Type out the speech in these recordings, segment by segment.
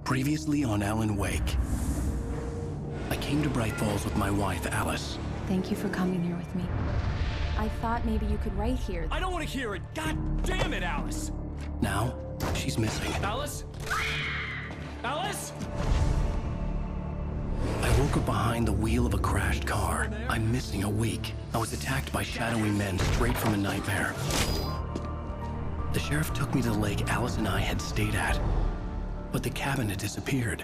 Previously on Alan Wake. I came to Bright Falls with my wife, Alice. Thank you for coming here with me. I thought maybe you could write here. I don't want to hear it! God damn it, Alice! Now, she's missing. Alice? Alice? I woke up behind the wheel of a crashed car. I'm missing a week. I was attacked by shadowy men straight from a nightmare. The sheriff took me to the lake Alice and I had stayed at. But the cabin had disappeared.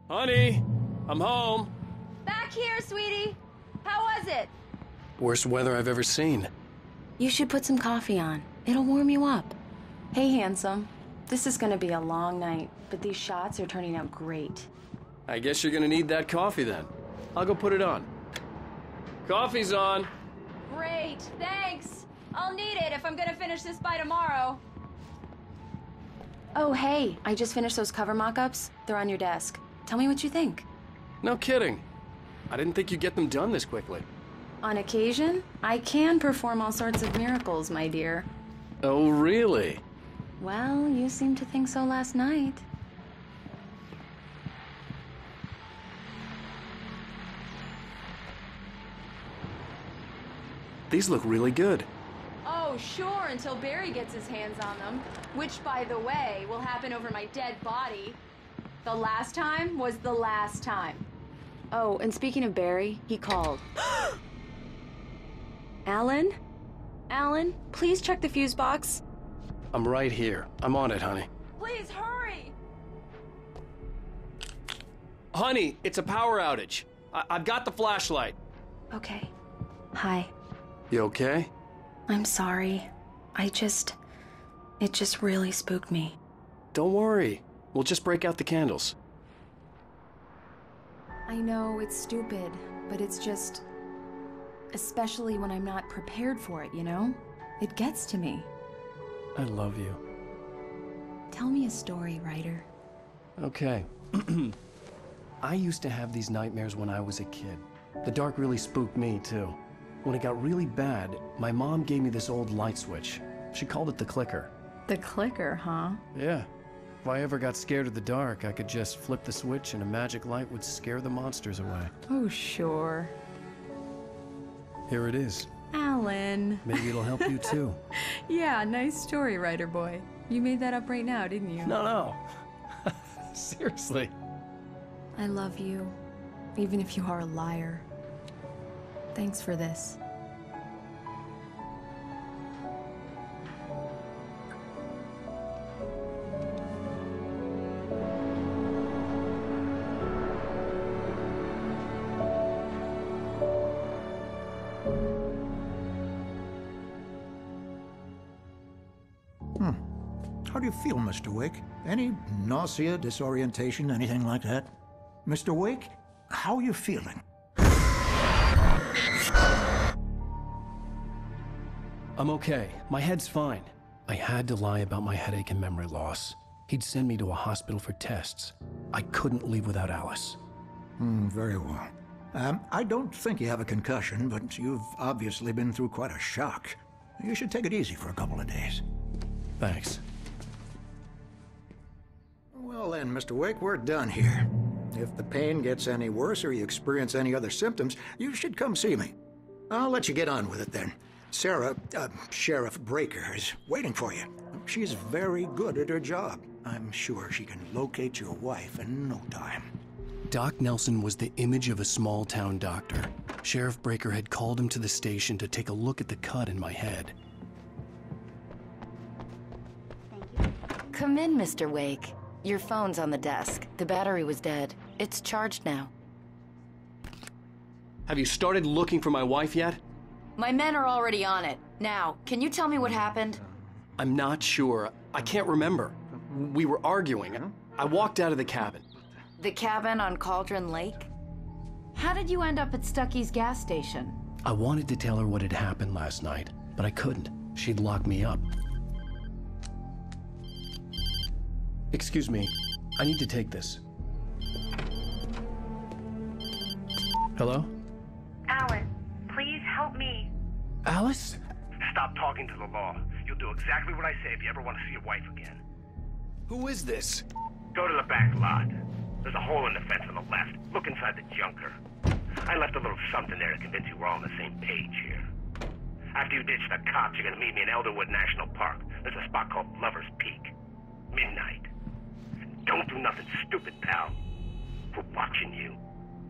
Honey, I'm home. Back here, sweetie. How was it? Worst weather I've ever seen. You should put some coffee on. It'll warm you up. Hey, handsome. This is gonna be a long night, but these shots are turning out great. I guess you're gonna need that coffee then. I'll go put it on. Coffee's on. Great, thanks. I'll need it if I'm gonna finish this by tomorrow. Oh, hey, I just finished those cover mock-ups. They're on your desk. Tell me what you think. No kidding. I didn't think you'd get them done this quickly. On occasion, I can perform all sorts of miracles, my dear. Oh, really? Well, you seemed to think so last night. These look really good. Oh, sure, until Barry gets his hands on them. Which, by the way, will happen over my dead body. The last time was the last time. Oh, and speaking of Barry, he called. Alan? Alan, please check the fuse box. I'm right here. I'm on it, honey. Please hurry! Honey, it's a power outage. I've got the flashlight. Okay. Hi. You okay? I'm sorry. It just really spooked me. Don't worry. We'll just break out the candles. I know it's stupid, but it's just... especially when I'm not prepared for it, you know? It gets to me. I love you. Tell me a story, writer. Okay. I used to have these nightmares when I was a kid. The dark really spooked me, too. When it got really bad, my mom gave me this old light switch. She called it the clicker. The clicker, huh? Yeah. If I ever got scared of the dark, I could just flip the switch and a magic light would scare the monsters away. Oh, sure. Here it is. Alan. Maybe it'll help you, too. Yeah, nice story, writer boy. You made that up right now, didn't you? No. Seriously. I love you, even if you are a liar. Thanks for this. How do you feel, Mr. Wake? Any nausea, disorientation, anything like that? Mr. Wake, how are you feeling? I'm okay. My head's fine. I had to lie about my headache and memory loss. He'd send me to a hospital for tests. I couldn't leave without Alice. Very well. I don't think you have a concussion, but you've obviously been through quite a shock. You should take it easy for a couple of days. Thanks. Well then, Mr. Wake, we're done here. If the pain gets any worse or you experience any other symptoms, you should come see me. I'll let you get on with it then. Sarah, Sheriff Breaker, is waiting for you. She's very good at her job. I'm sure she can locate your wife in no time. Doc Nelson was the image of a small-town doctor. Sheriff Breaker had called him to the station to take a look at the cut in my head. Come in, Mr. Wake. Your phone's on the desk. The battery was dead. It's charged now. Have you started looking for my wife yet? My men are already on it. Now, can you tell me what happened? I'm not sure. I can't remember. We were arguing. I walked out of the cabin. The cabin on Cauldron Lake? How did you end up at Stucky's gas station? I wanted to tell her what had happened last night, but I couldn't. She'd lock me up. Excuse me, I need to take this. Hello? Alan, please help me. Alice? Stop talking to the law. You'll do exactly what I say if you ever want to see your wife again. Who is this? Go to the back lot. There's a hole in the fence on the left. Look inside the junker. I left a little something there to convince you we're all on the same page here. After you ditch the cops, you're gonna meet me in Elderwood National Park. There's a spot called Lover's Peak. Midnight. Don't do nothing stupid, pal. We're watching you.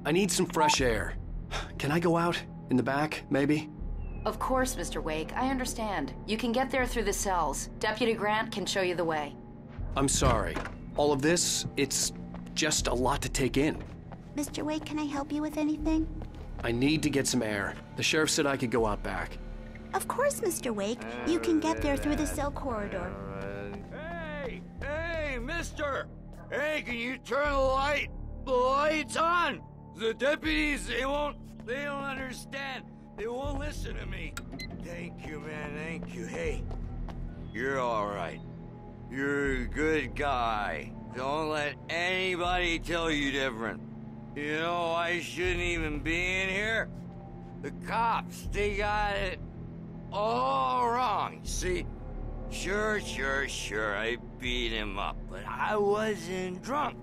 I need some fresh air. Can I go out? In the back, maybe? Of course, Mr. Wake. I understand. You can get there through the cells. Deputy Grant can show you the way. I'm sorry. All of this, it's just a lot to take in. Mr. Wake, can I help you with anything? I need to get some air. The sheriff said I could go out back. Of course, Mr. Wake. You can get there through the cell corridor. Hey, mister! Hey, can you turn the light? The light's on! The deputies, they don't understand. They won't listen to me. Thank you, man, thank you. Hey, you're all right. You're a good guy. Don't let anybody tell you different. You know, I shouldn't even be in here. The cops, they got it all wrong. See, sure, I beat him up, but I wasn't drunk.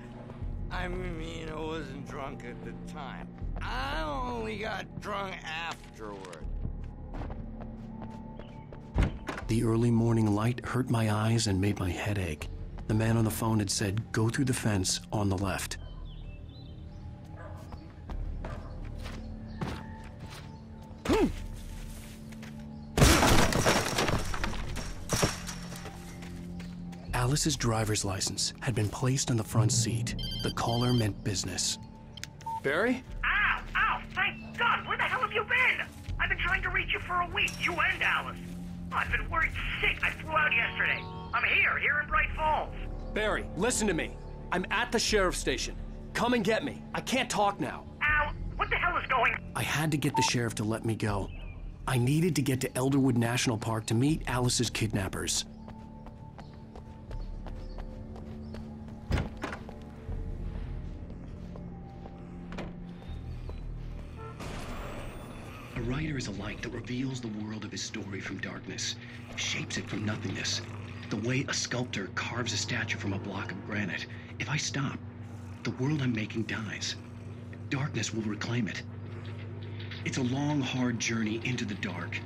I mean, I wasn't drunk at the time. I only got drunk afterward. The early morning light hurt my eyes and made my head ache. The man on the phone had said, go through the fence on the left. Alice's driver's license had been placed on the front seat. The caller meant business. Barry? Ow! Ow! Thank God! Where the hell have you been? I've been trying to reach you for a week, you and Alice. Oh, I've been worried sick. I flew out yesterday. I'm here in Bright Falls. Barry, listen to me. I'm at the sheriff's station. Come and get me. I can't talk now. Al, what the hell is going on? I had to get the sheriff to let me go. I needed to get to Elderwood National Park to meet Alice's kidnappers. A writer is a light that reveals the world of his story from darkness, shapes it from nothingness. The way a sculptor carves a statue from a block of granite. If I stop, the world I'm making dies. Darkness will reclaim it. It's a long, hard journey into the dark.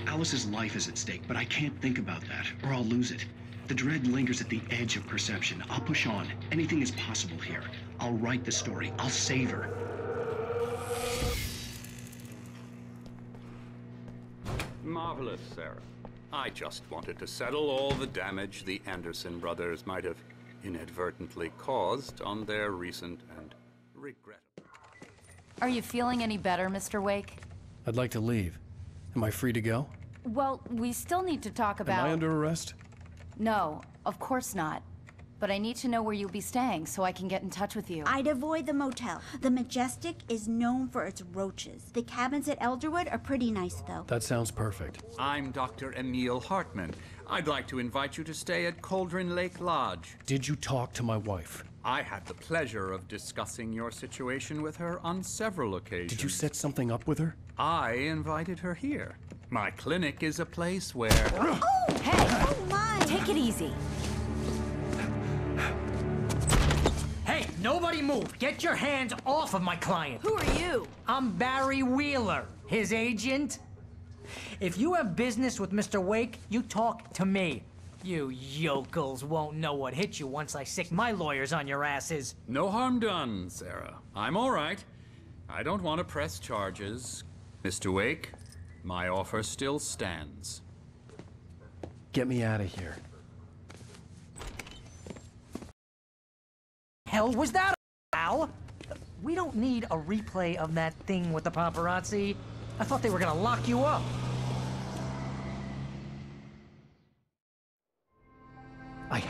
Alice's life is at stake, but I can't think about that, or I'll lose it. The dread lingers at the edge of perception. I'll push on. Anything is possible here. I'll write the story. I'll save her. Marvelous, Sarah. I just wanted to settle all the damage the Anderson brothers might have inadvertently caused on their recent and regrettable... Are you feeling any better, Mr. Wake? I'd like to leave. Am I free to go? Well, we still need to talk about... Am I under arrest? No, of course not. But I need to know where you'll be staying so I can get in touch with you. I'd avoid the motel. The Majestic is known for its roaches. The cabins at Elderwood are pretty nice, though. That sounds perfect. I'm Dr. Emil Hartman. I'd like to invite you to stay at Cauldron Lake Lodge. Did you talk to my wife? I had the pleasure of discussing your situation with her on several occasions. Did you set something up with her? I invited her here. My clinic is a place where... Oh! Hey! Oh, my! Take it easy. Hey, nobody move! Get your hands off of my client! Who are you? I'm Barry Wheeler, his agent. If you have business with Mr. Wake, you talk to me. You yokels won't know what hit you once I sick my lawyers on your asses. No harm done, Sarah. I'm all right. I don't want to press charges. Mr. Wake, my offer still stands. Get me out of here. Hell was that, Al? We don't need a replay of that thing with the paparazzi. I thought they were gonna lock you up. I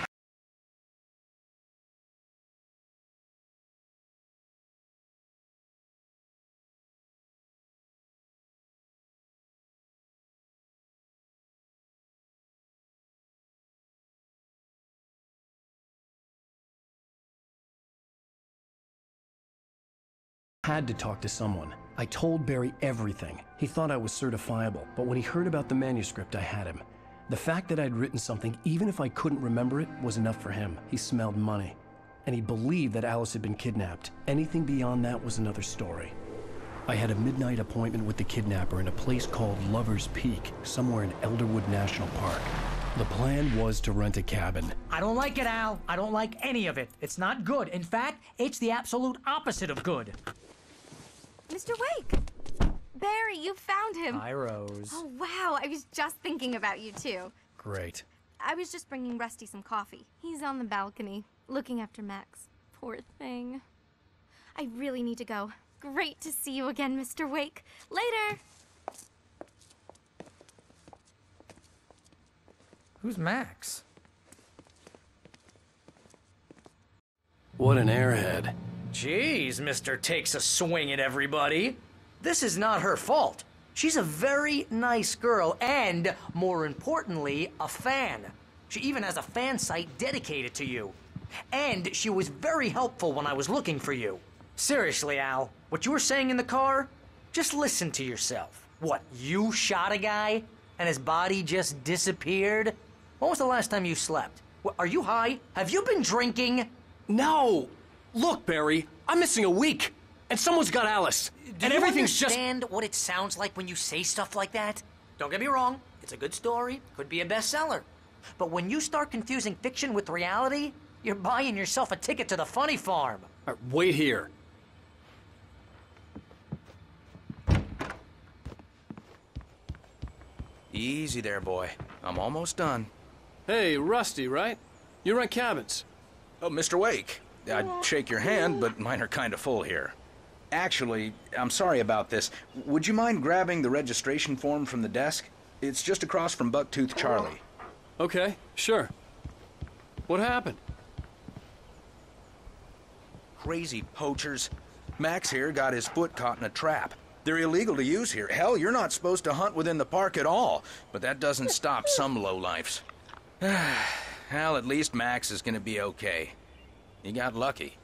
had to talk to someone. I told Barry everything. He thought I was certifiable, but when he heard about the manuscript, I had him. The fact that I'd written something, even if I couldn't remember it, was enough for him. He smelled money. And he believed that Alice had been kidnapped. Anything beyond that was another story. I had a midnight appointment with the kidnapper in a place called Lover's Peak, somewhere in Elderwood National Park. The plan was to rent a cabin. I don't like it, Al. I don't like any of it. It's not good. In fact, it's the absolute opposite of good. Mr. Wake! Barry, you found him! Hi, Rose. Oh, wow. I was just thinking about you, too. Great. I was just bringing Rusty some coffee. He's on the balcony, looking after Max. Poor thing. I really need to go. Great to see you again, Mr. Wake. Later! Who's Max? What an airhead. Jeez, Mr. Takes a swing at everybody. This is not her fault. She's a very nice girl and, more importantly, a fan. She even has a fan site dedicated to you. And she was very helpful when I was looking for you. Seriously, Al, what you were saying in the car? Just listen to yourself. What, you shot a guy and his body just disappeared? When was the last time you slept? What, are you high? Have you been drinking? No! Look, Barry, I'm missing a week, and someone's got Alice, and everything's just... Do you understand what it sounds like when you say stuff like that? Don't get me wrong, it's a good story, could be a bestseller. But when you start confusing fiction with reality, you're buying yourself a ticket to the funny farm. All right, wait here. Easy there, boy. I'm almost done. Hey, Rusty, right? You rent cabins. Oh, Mr. Wake. I'd shake your hand, but mine are kind of full here. Actually, I'm sorry about this. Would you mind grabbing the registration form from the desk? It's just across from Bucktooth Charlie. Okay, sure. What happened? Crazy poachers. Max here got his foot caught in a trap. They're illegal to use here. Hell, you're not supposed to hunt within the park at all. But that doesn't stop some lowlifes. Well, at least Max is gonna be okay. He got lucky.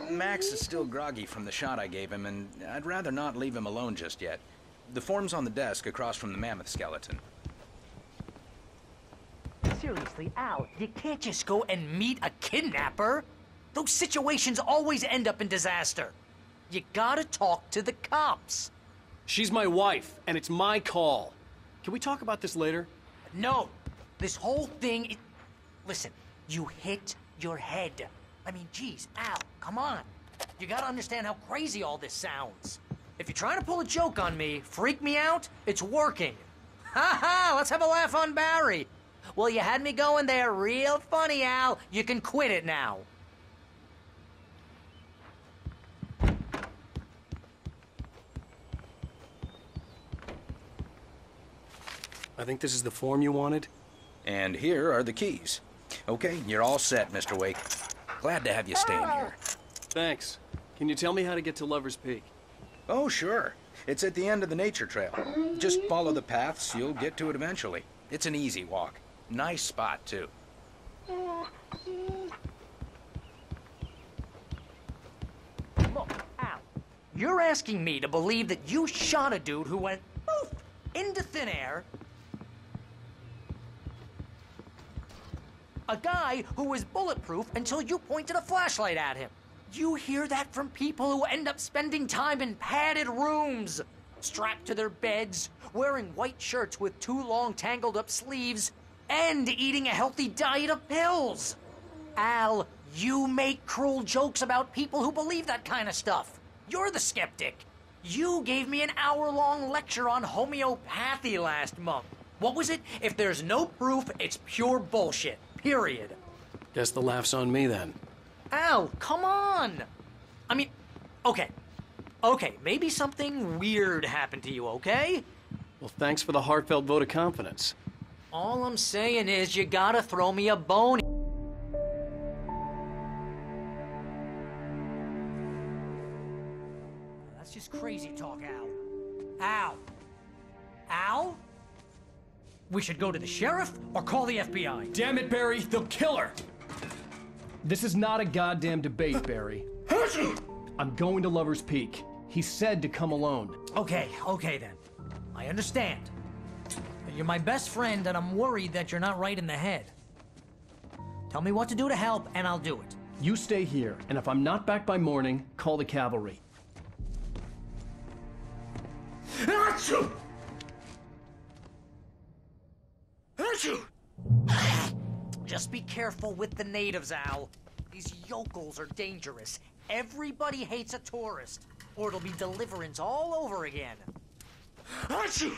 Max is still groggy from the shot I gave him, and I'd rather not leave him alone just yet. The form's on the desk across from the mammoth skeleton. Seriously, Al, you can't just go and meet a kidnapper. Those situations always end up in disaster. You gotta talk to the cops. She's my wife, and it's my call. Can we talk about this later? No. This whole thing... Listen, you hit your head. I mean, geez, Al, come on. You gotta understand how crazy all this sounds. If you're trying to pull a joke on me, freak me out, it's working. Ha ha, let's have a laugh on Barry. Well, you had me going there real funny, Al. You can quit it now. I think this is the form you wanted. And here are the keys. Okay, you're all set, Mr. Wake. Glad to have you staying here. Thanks. Can you tell me how to get to Lover's Peak? Oh, sure. It's at the end of the nature trail. Just follow the paths, you'll get to it eventually. It's an easy walk. Nice spot, too. Look, Al, you're asking me to believe that you shot a dude who went poof into thin air. A guy who was bulletproof until you pointed a flashlight at him. You hear that from people who end up spending time in padded rooms, strapped to their beds, wearing white shirts with too long tangled up sleeves, and eating a healthy diet of pills. Al, you make cruel jokes about people who believe that kind of stuff. You're the skeptic. You gave me an hour-long lecture on homeopathy last month. What was it? If there's no proof, it's pure bullshit. Period. Guess the laugh's on me then. Al, come on! I mean, okay, maybe something weird happened to you, okay? Well, thanks for the heartfelt vote of confidence. All I'm saying is you gotta throw me a bone. That's just crazy talk, Al. Al? We should go to the sheriff or call the FBI. Damn it, Barry, they'll kill her! This is not a goddamn debate, Barry. I'm going to Lover's Peak. He said to come alone. Okay then. I understand. You're my best friend, and I'm worried that you're not right in the head. Tell me what to do to help, and I'll do it. You stay here, and if I'm not back by morning, call the cavalry. Achoo! Achoo! Just be careful with the natives, Al. These yokels are dangerous. Everybody hates a tourist, or it'll be deliverance all over again. Achoo!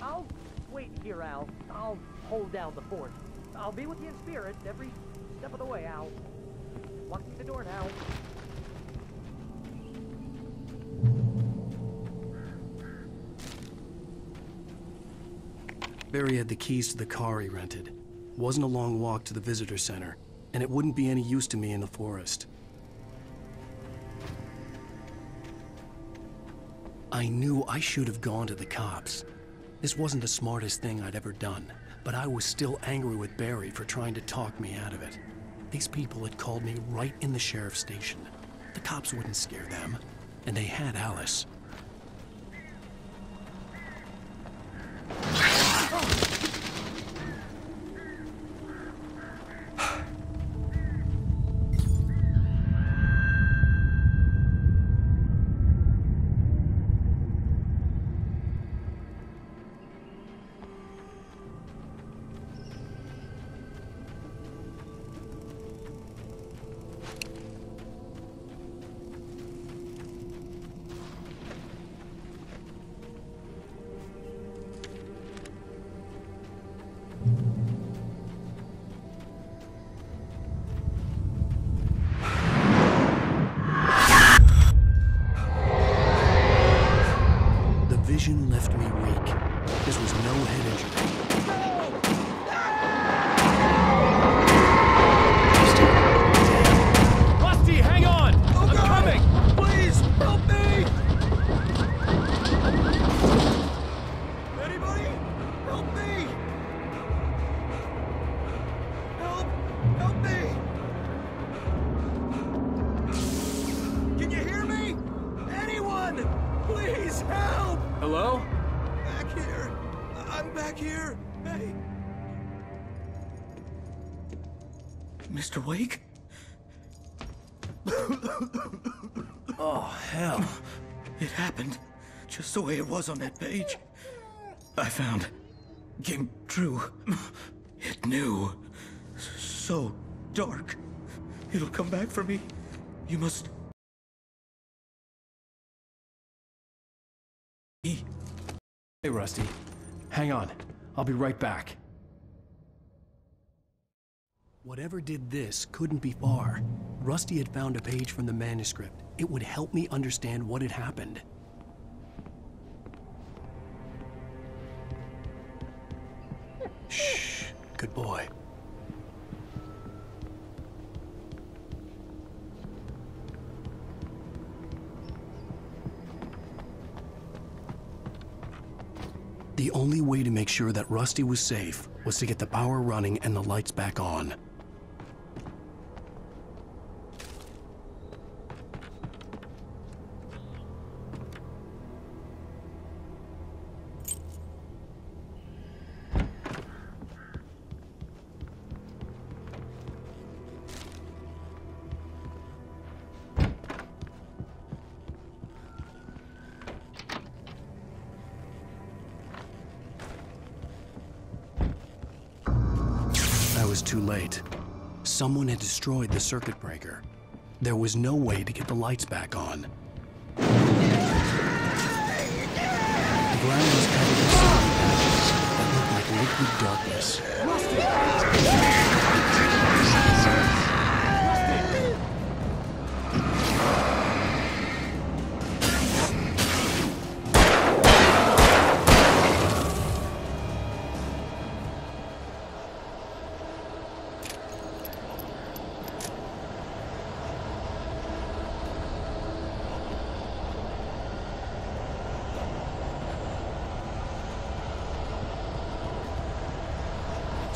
I'll wait here, Al. I'll hold down the fort. I'll be with you in spirit every step of the way, Al. Walk through the door now. Barry had the keys to the car he rented. Wasn't a long walk to the visitor center, and it wouldn't be any use to me in the forest. I knew I should have gone to the cops. This wasn't the smartest thing I'd ever done, but I was still angry with Barry for trying to talk me out of it. These people had called me right in the sheriff's station. The cops wouldn't scare them, and they had Alice. Vision left me weak. This was no head injury. Rusty, hang on! Oh, I'm God! coming! Please, help me! Anybody? Help me! Help me! Can you hear me? Anyone? Please help! Hello? Back here. I'm back here. Hey. Mr. Wake? Oh, hell. It happened just the way it was on that page. I found. Came true. It knew. So dark. It'll come back for me. You must... Hey, Rusty. Hang on. I'll be right back. Whatever did this couldn't be far. Rusty had found a page from the manuscript. It would help me understand what had happened. Shh. Good boy. The only way to make sure that Rusty was safe was to get the power running and the lights back on. I was too late. Someone had destroyed the circuit breaker. There was no way to get the lights back on. The ground was covered in solid patches that looked like liquid darkness.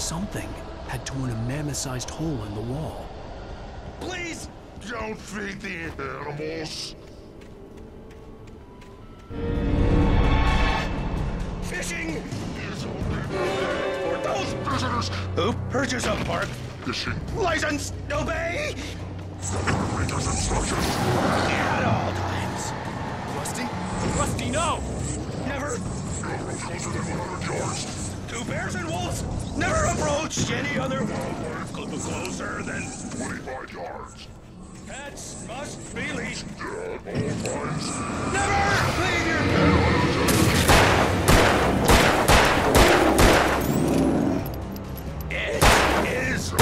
Something had torn a mammoth-sized hole in the wall. Please don't feed the animals. Fishing! For those visitors who purchase a park fishing license, obey! Operator's instructions. At all times. Rusty? Rusty, no! Never. Never closer than 100 yards. Two bears and wolves never approach any other wildlife closer than 25 yards. Pets must be leashed. At all times. Never leave your pet. It is.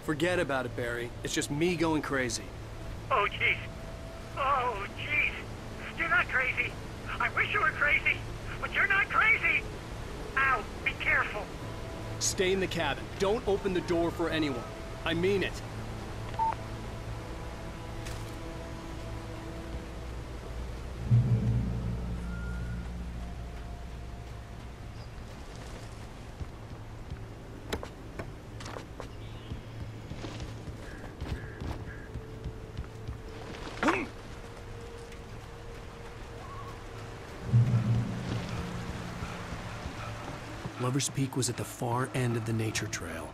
Forget about it, Barry. It's just me going crazy. Oh, jeez. Oh, jeez. You're not crazy. I wish you were crazy, but you're not crazy. Ow, be careful. Stay in the cabin. Don't open the door for anyone. I mean it. Lover's Peak was at the far end of the nature trail.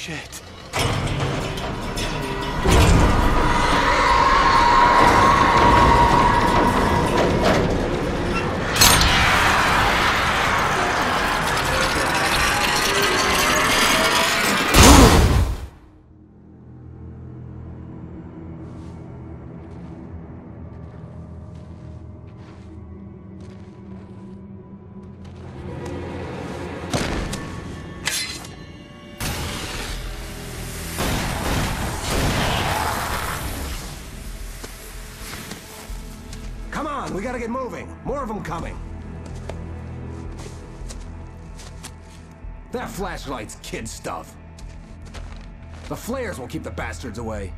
Shit. Come on, we gotta get moving. More of them coming. That flashlight's kid stuff. The flares will keep the bastards away.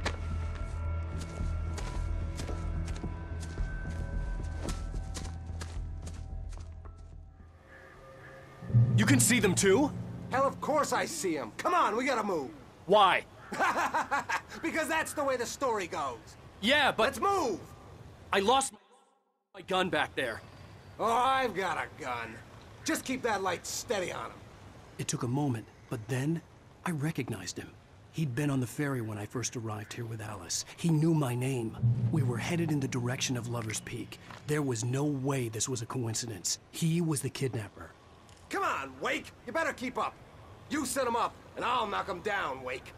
You can see them too? Hell, of course I see them. Come on, we gotta move. Why? Because that's the way the story goes. Yeah, but... Let's move! I lost my gun back there. Oh, I've got a gun. Just keep that light steady on him. It took a moment, but then I recognized him. He'd been on the ferry when I first arrived here with Alice. He knew my name. We were headed in the direction of Lover's Peak. There was no way this was a coincidence. He was the kidnapper. Come on, Wake. You better keep up. You set him up, and I'll knock him down, Wake.